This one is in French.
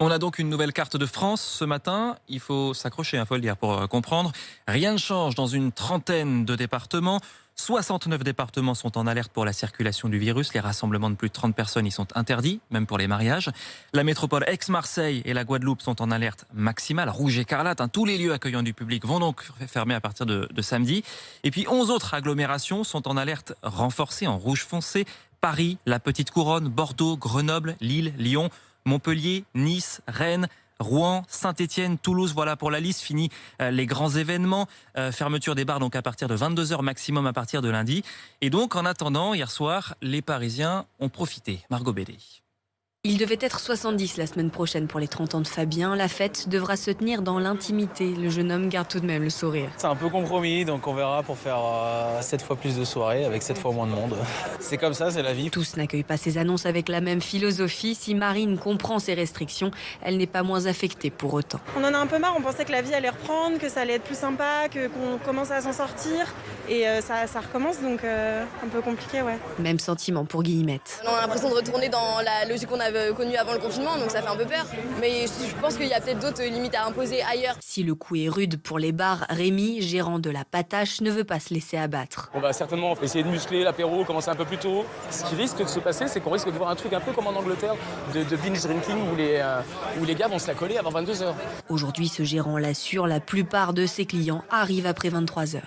On a donc une nouvelle carte de France ce matin. Il faut s'accrocher, il faut le dire, pour comprendre. Rien ne change dans une trentaine de départements. 69 départements sont en alerte pour la circulation du virus. Les rassemblements de plus de 30 personnes y sont interdits, même pour les mariages. La métropole Aix-Marseille et la Guadeloupe sont en alerte maximale, rouge écarlate. Tous les lieux accueillant du public vont donc fermer à partir de samedi. Et puis 11 autres agglomérations sont en alerte renforcée, en rouge foncé. Paris, la Petite Couronne, Bordeaux, Grenoble, Lille, Lyon, Montpellier, Nice, Rennes, Rouen, Saint-Étienne, Toulouse, voilà pour la liste. Fini les grands événements. Fermeture des bars donc à partir de 22h maximum à partir de lundi. Et donc en attendant, hier soir, les Parisiens ont profité. Margot Bédé. Il devait être 70 la semaine prochaine pour les 30 ans de Fabien. La fête devra se tenir dans l'intimité. Le jeune homme garde tout de même le sourire. C'est un peu compromis, donc on verra pour faire 7 fois plus de soirées avec 7 fois moins de monde. C'est comme ça, c'est la vie. Tous n'accueillent pas ces annonces avec la même philosophie. Si Marine comprend ces restrictions, elle n'est pas moins affectée pour autant. On en a un peu marre, on pensait que la vie allait reprendre, que ça allait être plus sympa, qu'on commence à s'en sortir. Et ça recommence, donc un peu compliqué, ouais. Même sentiment pour Guillemette. On a l'impression de retourner dans la logique qu'on avait connue avant le confinement, donc ça fait un peu peur. Mais je pense qu'il y a peut-être d'autres limites à imposer ailleurs. Si le coup est rude pour les bars, Rémi, gérant de la Patache, ne veut pas se laisser abattre. On va certainement essayer de muscler l'apéro, commencer un peu plus tôt. Ce qui risque de se passer, c'est qu'on risque de voir un truc un peu comme en Angleterre, de binge drinking, où les gars vont se la coller avant 22h. Aujourd'hui, ce gérant l'assure, la plupart de ses clients arrivent après 23h.